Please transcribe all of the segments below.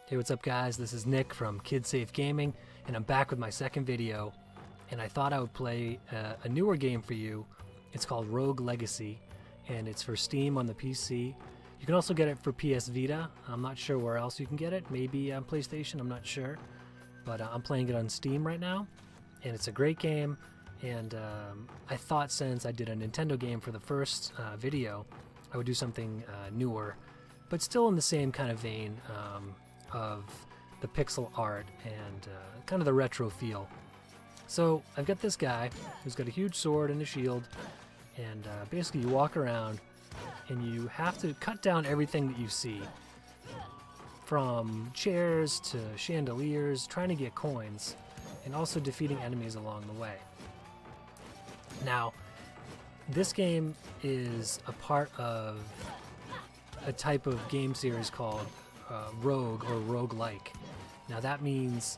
Hey, what's up guys? This is Nick from Kid Safe Gaming, and I'm back with my second video, and I thought I would play a newer game for you. It's called Rogue Legacy, and it's for Steam on the PC. You can also get it for PS Vita. I'm not sure where else you can get it, maybe on PlayStation, I'm not sure. But I'm playing it on Steam right now, and it's a great game, and I thought since I did a Nintendo game for the first video, I would do something newer, but still in the same kind of vein of the pixel art and kind of the retro feel. So I've got this guy who's got a huge sword and a shield, and basically you walk around and you have to cut down everything that you see, from chairs to chandeliers, trying to get coins, and also defeating enemies along the way. Now, this game is a part of a type of game series called Rogue or Roguelike. Now that means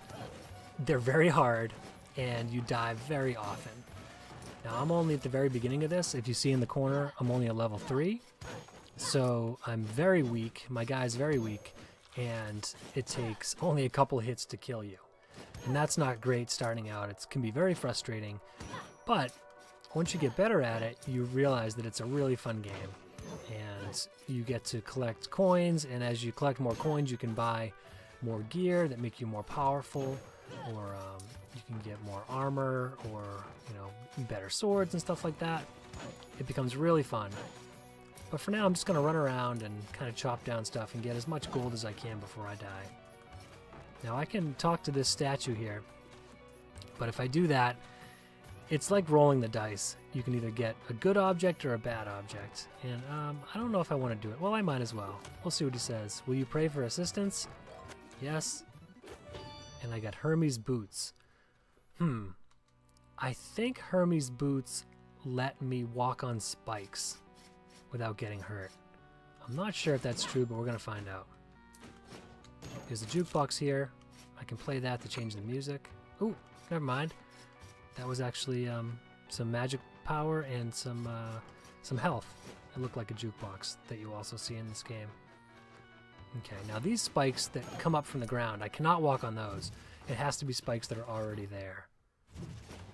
they're very hard and you die very often. Now I'm only at the very beginning of this. If you see in the corner, I'm only at level 3. So I'm very weak. My guy's very weak, and it takes only a couple hits to kill you. And that's not great starting out. It can be very frustrating, but once you get better at it, you realize that it's a really fun game. And you get to collect coins, and as you collect more coins you can buy more gear that make you more powerful, or you can get more armor, or better swords and stuff like that. It becomes really fun. But for now I'm just going to run around and kind of chop down stuff and get as much gold as I can before I die. Now I can talk to this statue here, but if I do that, it's like rolling the dice. You can either get a good object or a bad object. And I don't know if I want to do it. Well, I might as well. We'll see what he says. Will you pray for assistance? Yes. And I got Hermes boots. I think Hermes boots let me walk on spikes without getting hurt. I'm not sure if that's true, but we're going to find out. There's a jukebox here. I can play that to change the music. Ooh, never mind. That was actually some magic power and some health. It looked like a jukebox that you also see in this game. Okay, now these spikes that come up from the ground, I cannot walk on those. It has to be spikes that are already there.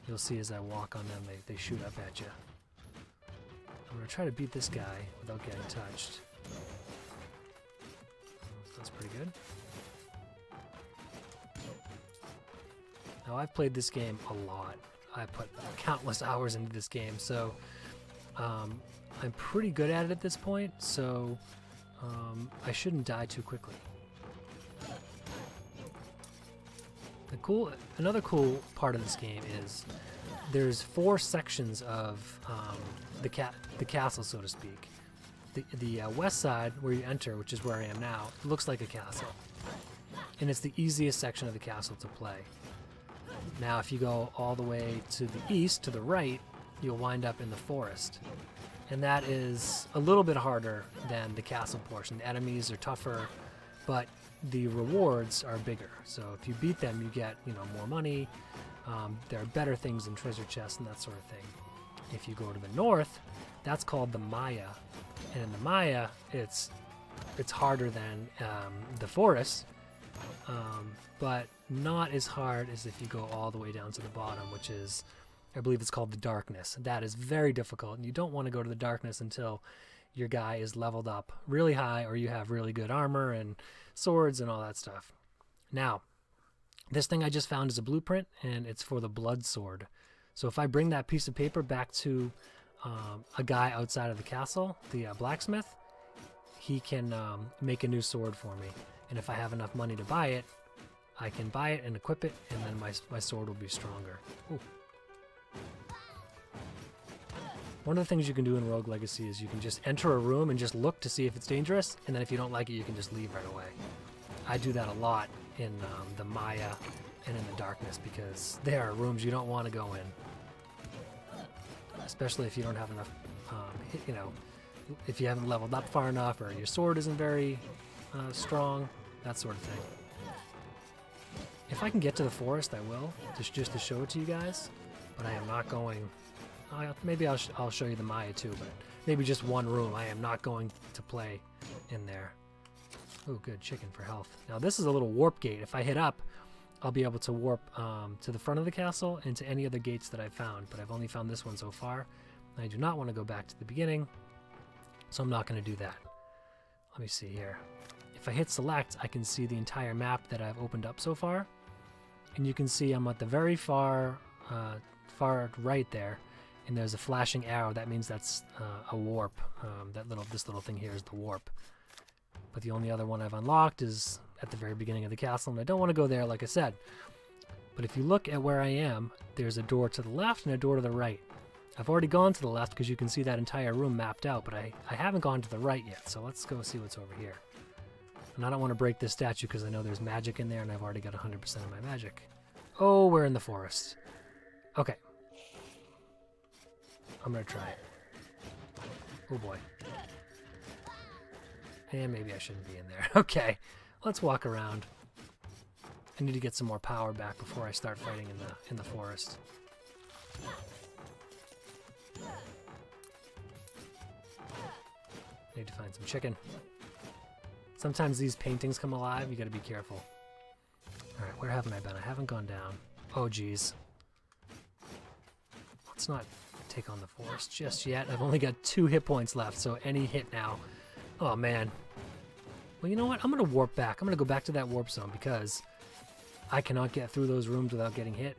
You'll see as I walk on them, they shoot up at you. I'm going to try to beat this guy without getting touched. That's pretty good. Now I've played this game a lot. I put countless hours into this game, so I'm pretty good at it at this point, so I shouldn't die too quickly. Another cool part of this game is there's 4 sections of the castle, so to speak. The west side, where you enter, which is where I am now, looks like a castle, and it's the easiest section of the castle to play. Now if you go all the way to the east, to the right, you'll wind up in the forest. And that is a little bit harder than the castle portion. The enemies are tougher, but the rewards are bigger. So if you beat them, you get more money. There are better things in treasure chests and that sort of thing. If you go to the north, that's called the Maya. And in the Maya, it's harder than the forest. But not as hard as if you go all the way down to the bottom, which is, I believe it's called the darkness. That is very difficult, and you don't want to go to the darkness until your guy is leveled up really high, or you have really good armor and swords and all that stuff. Now, this thing I just found is a blueprint, and it's for the blood sword. So if I bring that piece of paper back to a guy outside of the castle, the blacksmith, he can make a new sword for me. And if I have enough money to buy it, I can buy it and equip it, and then my sword will be stronger. Ooh. One of the things you can do in Rogue Legacy is you can just enter a room and just look to see if it's dangerous, and then if you don't like it, you can just leave right away. I do that a lot in the Maya and in the darkness, because there are rooms you don't want to go in. Especially if you don't have enough, if you haven't leveled up far enough, or your sword isn't very strong, that sort of thing. If I can get to the forest, I will, just to show it to you guys, but I am not going. Maybe I'll show you the Maya too, but maybe just one room. I am not going to play in there. Oh, good, chicken for health. Now this is a little warp gate. If I hit up, I'll be able to warp to the front of the castle and to any other gates that I've found, but I've only found this one so far. I do not want to go back to the beginning, so I'm not going to do that. Let me see here. If I hit select, I can see the entire map that I've opened up so far, and you can see I'm at the very far right there, and there's a flashing arrow. That means that's a warp. This little thing here is the warp. But the only other one I've unlocked is at the very beginning of the castle, and I don't want to go there, like I said. But if you look at where I am, there's a door to the left and a door to the right. I've already gone to the left because you can see that entire room mapped out, but I haven't gone to the right yet, so let's go see what's over here. And I don't want to break this statue because I know there's magic in there, and I've already got 100% of my magic. Oh, we're in the forest. Okay. I'm going to try it. Oh boy. And maybe I shouldn't be in there. Okay, let's walk around. I need to get some more power back before I start fighting in the forest. Need to find some chicken. Sometimes these paintings come alive. You got to be careful. All right, where haven't I been? I haven't gone down. Oh, geez. Let's not take on the forest just yet. I've only got 2 hit points left, so any hit now. Oh, man. Well, you know what? I'm going to warp back. I'm going to go back to that warp zone because I cannot get through those rooms without getting hit.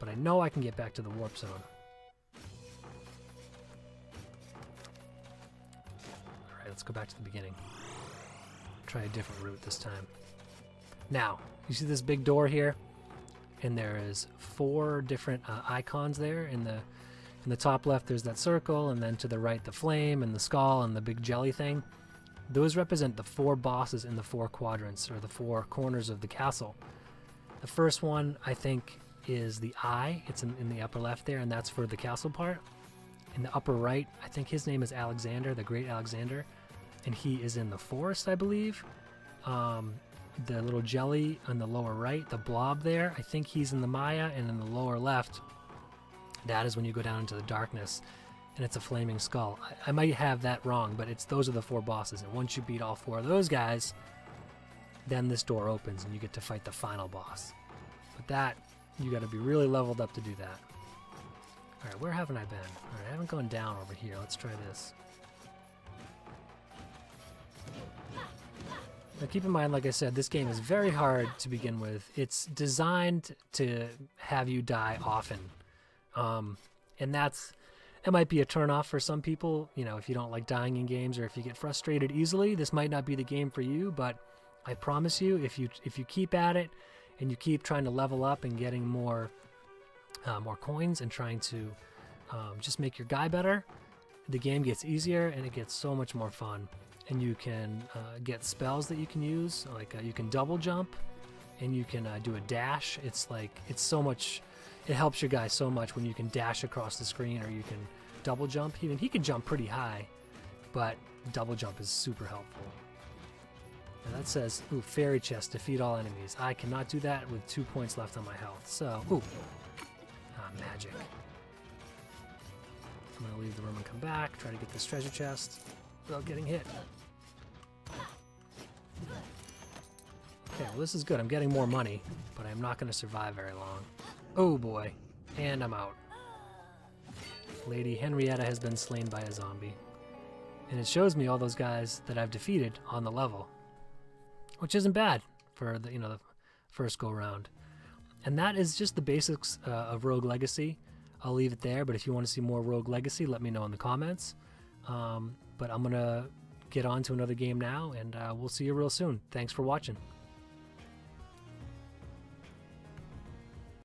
But I know I can get back to the warp zone. Alright, let's go back to the beginning. Try a different route this time. Now, you see this big door here? And there is 4 different icons there. In the top left, there's that circle, and then to the right, the flame, and the skull, and the big jelly thing. Those represent the 4 bosses in the 4 quadrants, or the 4 corners of the castle. The first one, I think, is the eye. It's in the upper left there, and that's for the castle part. In the upper right, I think his name is Alexander, the Great Alexander, and he is in the forest, I believe. The little jelly on the lower right, the blob there, I think he's in the Maya, and in the lower left, that is when you go down into the darkness, and it's a flaming skull. I might have that wrong, but those are the 4 bosses, and once you beat all 4 of those guys, then this door opens, and you get to fight the final boss. But that, you got to be really leveled up to do that. Alright, where haven't I been? Alright, I haven't gone down over here. Let's try this. Now keep in mind, like I said, this game is very hard to begin with. It's designed to have you die often. And that might be a turnoff for some people. You know, if you don't like dying in games, or if you get frustrated easily, this might not be the game for you. But I promise you, if you keep at it and you keep trying to level up and getting more coins and trying to just make your guy better, the game gets easier and it gets so much more fun. And you can get spells that you can use, like you can double jump, and you can do a dash. It's so much. It helps your guy so much when you can dash across the screen, or you can double jump. He can jump pretty high, but double jump is super helpful. Now that says, ooh, fairy chest, defeat all enemies. I cannot do that with 2 points left on my health. So, ooh, magic. I'm gonna leave the room and come back, try to get this treasure chest without getting hit. Okay, well this is good. I'm getting more money, but I'm not going to survive very long. Oh boy, and I'm out. Lady Henrietta has been slain by a zombie. And it shows me all those guys that I've defeated on the level, which isn't bad for the first go round. And that is just the basics of Rogue Legacy. I'll leave it there, but if you want to see more Rogue Legacy, let me know in the comments. But I'm going to get on to another game now, and we'll see you real soon. Thanks for watching.